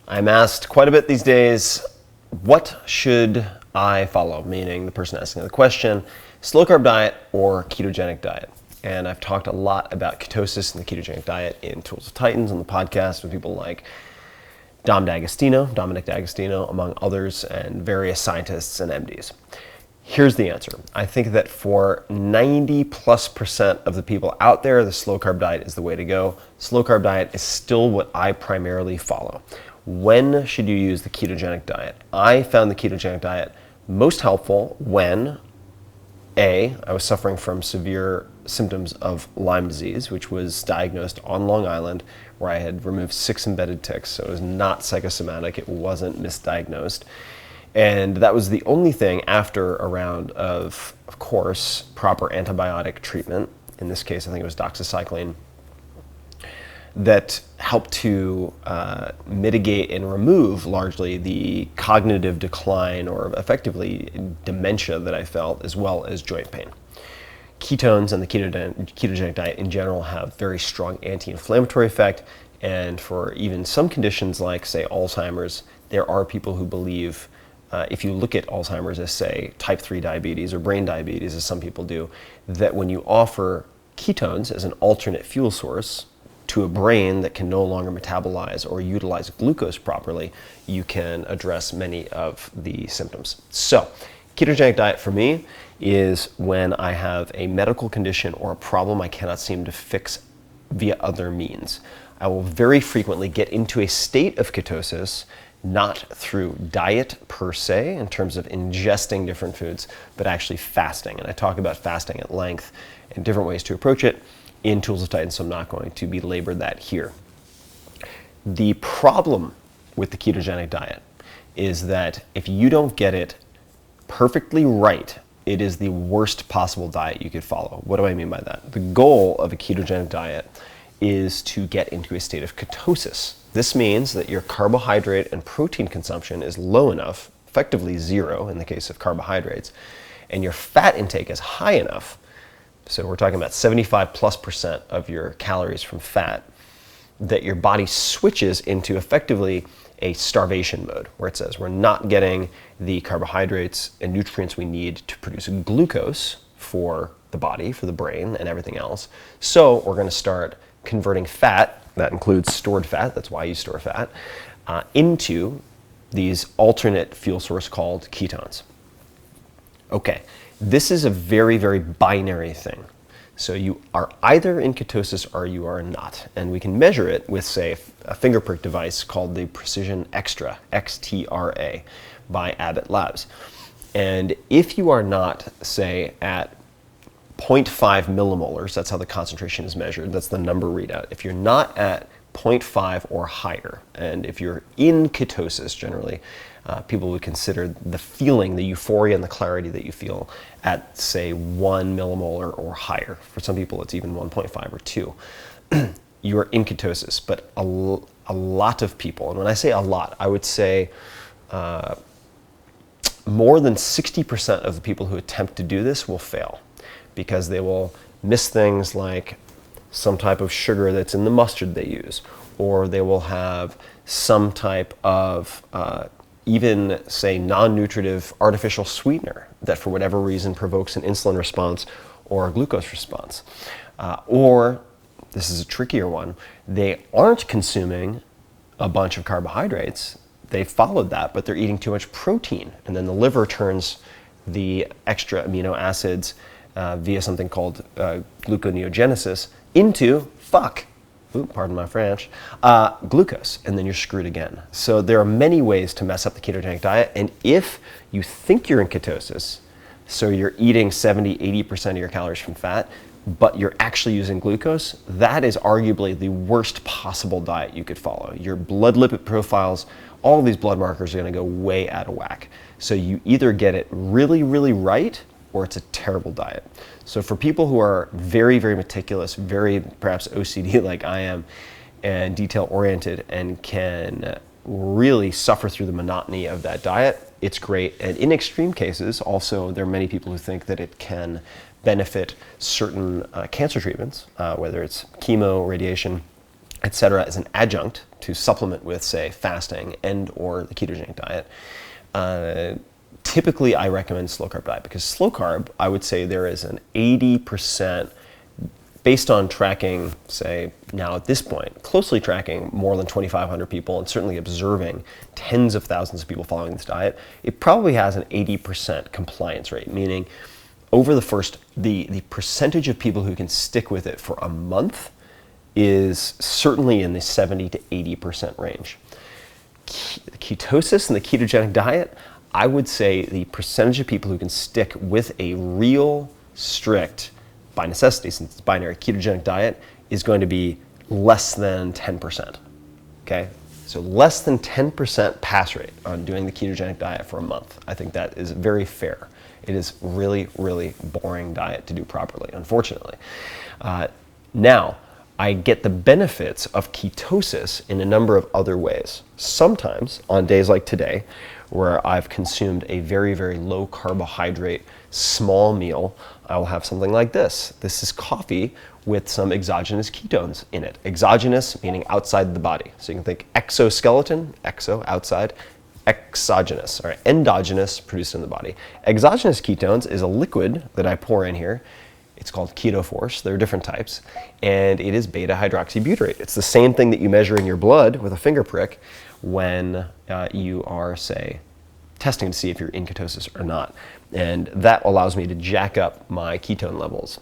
I'm asked quite a bit these days, what should I follow? Meaning the person asking the question, slow-carb diet or ketogenic diet? And I've talked a lot about ketosis and the ketogenic diet in Tools of Titans on the podcast with people like Dominic D'Agostino, among others, and various scientists and MDs. Here's the answer. I think that for 90+% of the people out there, the slow-carb diet is the way to go. Slow-carb diet is still what I primarily follow. When should you use the ketogenic diet? I found the ketogenic diet most helpful when I was suffering from severe symptoms of Lyme disease, which was diagnosed on Long Island, where I had removed 6 embedded ticks. So it was not psychosomatic, it wasn't misdiagnosed. And that was the only thing after a round of course, proper antibiotic treatment. In this case, I think it was doxycycline, that helped to mitigate and remove largely the cognitive decline or effectively dementia that I felt, as well as joint pain. Ketones and the ketogenic diet in general have very strong anti-inflammatory effect, and for even some conditions like, say, Alzheimer's, there are people who believe, if you look at Alzheimer's as, say, type 3 diabetes or brain diabetes, as some people do, that when you offer ketones as an alternate fuel source to a brain that can no longer metabolize or utilize glucose properly, you can address many of the symptoms. So, ketogenic diet for me is when I have a medical condition or a problem I cannot seem to fix via other means. I will very frequently get into a state of ketosis, not through diet per se, in terms of ingesting different foods, but actually fasting. And I talk about fasting at length and different ways to approach it in Tools of Titan, so I'm not going to belabor that here. The problem with the ketogenic diet is that if you don't get it perfectly right, it is the worst possible diet you could follow. What do I mean by that? The goal of a ketogenic diet is to get into a state of ketosis. This means that your carbohydrate and protein consumption is low enough, effectively zero in the case of carbohydrates, and your fat intake is high enough. So we're talking about 75+% of your calories from fat, that your body switches into effectively a starvation mode, where it says we're not getting the carbohydrates and nutrients we need to produce glucose for the body, for the brain, and everything else. So we're going to start converting fat, that includes stored fat, that's why you store fat, into these alternate fuel source called ketones. Okay. This is a very, very binary thing. So you are either in ketosis or you are not. And we can measure it with, say, a finger prick device called the Precision Xtra, XTRA, by Abbott Labs. And if you are not, say, at 0.5 millimolars, that's how the concentration is measured, that's the number readout. If you're not at 0.5 or higher, and if you're in ketosis generally, people would consider the feeling, the euphoria and the clarity that you feel at, say, 1 millimolar or higher. For some people, it's even 1.5 or 2. You are in ketosis, but a lot of people, and when I say a lot, I would say more than 60% of the people who attempt to do this will fail, because they will miss things like some type of sugar that's in the mustard they use, or they will have some type of even, say, non-nutritive artificial sweetener that for whatever reason provokes an insulin response or a glucose response. Or, this is a trickier one, they aren't consuming a bunch of carbohydrates, they followed that, but they're eating too much protein, and then the liver turns the extra amino acids via something called gluconeogenesis into, pardon my French, glucose, and then you're screwed again. So there are many ways to mess up the ketogenic diet, and if you think you're in ketosis, so you're eating 70-80% of your calories from fat, but you're actually using glucose, that is arguably the worst possible diet you could follow. Your blood lipid profiles, all of these blood markers are going to go way out of whack. So you either get it really, really right, or it's a terrible diet. So for people who are very, very meticulous, very perhaps OCD like I am, and detail oriented, and can really suffer through the monotony of that diet, it's great. And in extreme cases, also, there are many people who think that it can benefit certain cancer treatments, whether it's chemo, radiation, etc., as an adjunct to supplement with, say, fasting and or the ketogenic diet, typically I recommend slow-carb diet, because slow-carb, I would say there is an 80%, based on tracking, say, now at this point, closely tracking more than 2,500 people and certainly observing tens of thousands of people following this diet, it probably has an 80% compliance rate, meaning over the first, the percentage of people who can stick with it for a month is certainly in the 70 to 80% range. Ketosis and the ketogenic diet, I would say the percentage of people who can stick with a real strict, by necessity, since it's binary, ketogenic diet is going to be less than 10%, okay? So less than 10% pass rate on doing the ketogenic diet for a month. I think that is very fair. It is really, really boring diet to do properly, unfortunately. Now, I get the benefits of ketosis in a number of other ways. Sometimes, on days like today, where I've consumed a very, very low carbohydrate small meal, I will have something like this. This is coffee with some exogenous ketones in it. Exogenous meaning outside the body. So you can think exoskeleton, exo, outside, exogenous, or endogenous, produced in the body. Exogenous ketones is a liquid that I pour in here. It's called Keto Force. There are different types, and it is beta hydroxybutyrate. It's the same thing that you measure in your blood with a finger prick when you are, say, testing to see if you're in ketosis or not. And that allows me to jack up my ketone levels.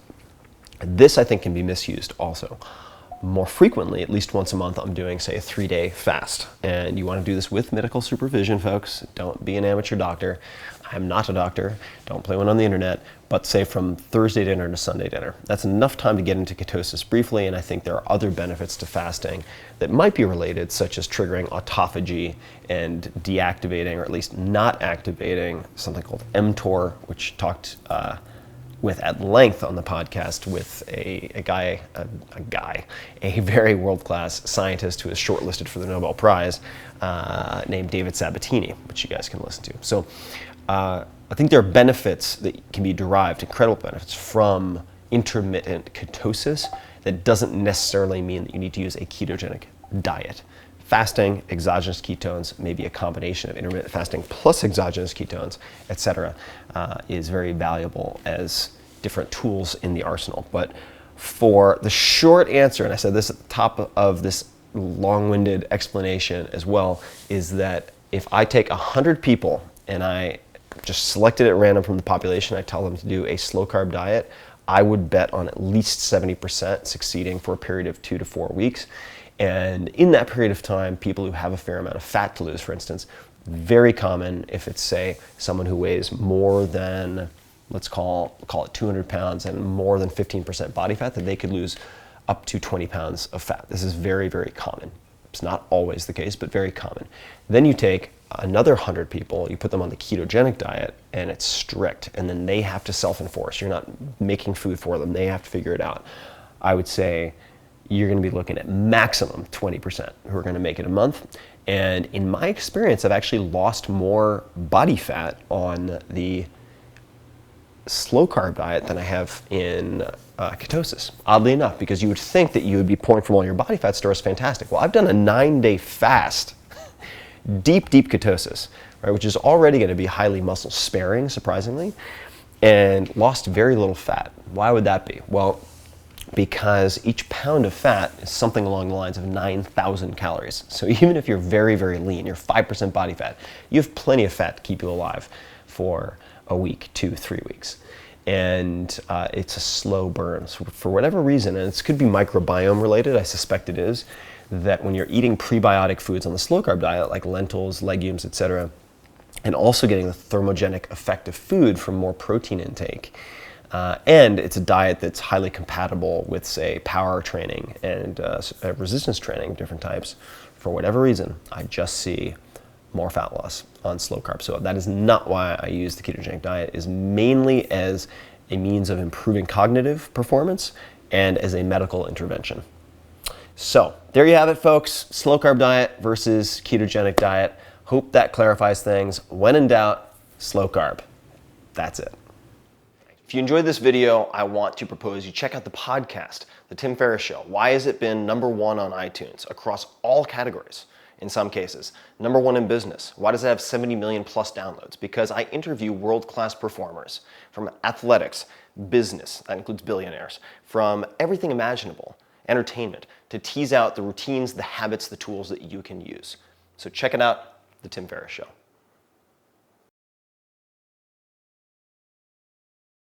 This, I think, can be misused also. More frequently, at least once a month, I'm doing, say, a 3-day fast. And you want to do this with medical supervision, folks. Don't be an amateur doctor. I'm not a doctor. Don't play one on the internet. But say from Thursday dinner to Sunday dinner. That's enough time to get into ketosis briefly, and I think there are other benefits to fasting that might be related, such as triggering autophagy and deactivating, or at least not activating, something called mTOR, which talked with at length on the podcast with a very world-class scientist who is shortlisted for the Nobel Prize, named David Sabatini, which you guys can listen to. So I think there are benefits that can be derived, incredible benefits, from intermittent ketosis that doesn't necessarily mean that you need to use a ketogenic diet. Fasting, exogenous ketones, maybe a combination of intermittent fasting plus exogenous ketones, etc., is very valuable as different tools in the arsenal. But for the short answer, and I said this at the top of this long-winded explanation as well, is that if I take 100 people and I just selected at random from the population, I tell them to do a slow-carb diet, I would bet on at least 70% succeeding for a period of 2 to 4 weeks. And in that period of time, people who have a fair amount of fat to lose, for instance, very common if it's, say, someone who weighs more than, let's call it 200 pounds and more than 15% body fat, that they could lose up to 20 pounds of fat. This is very, very common. It's not always the case, but very common. Then you take another 100 people, you put them on the ketogenic diet, and it's strict, and then they have to self-enforce. You're not making food for them. They have to figure it out. I would say you're going to be looking at maximum 20% who are going to make it a month. And in my experience, I've actually lost more body fat on the slow-carb diet than I have in ketosis, oddly enough, because you would think that you would be pouring from all your body fat stores. Fantastic. Well, I've done a 9-day fast, deep ketosis, right, which is already going to be highly muscle sparing, surprisingly, and lost very little fat. Why would that be? Well, because each pound of fat is something along the lines of 9,000 calories. So even if you're very, very lean, you're 5% body fat, you have plenty of fat to keep you alive for a week, 2-3 weeks. And it's a slow burn. So for whatever reason, and this could be microbiome related, I suspect it is, that when you're eating prebiotic foods on the slow-carb diet, like lentils, legumes, etc., and also getting the thermogenic effect of food from more protein intake, and it's a diet that's highly compatible with, say, power training and resistance training, different types, for whatever reason, I just see more fat loss on slow carb. So that is not why I use the ketogenic diet, is mainly as a means of improving cognitive performance and as a medical intervention. So there you have it, folks. Slow carb diet versus ketogenic diet. Hope that clarifies things. When in doubt, slow carb. That's it. If you enjoyed this video, I want to propose you check out the podcast, The Tim Ferriss Show. Why has it been #1 on iTunes across all categories? In some cases, #1 in business. Why does it have 70 million plus downloads? Because I interview world-class performers from athletics, business, that includes billionaires, from everything imaginable, entertainment, to tease out the routines, the habits, the tools that you can use. So check it out, The Tim Ferriss Show.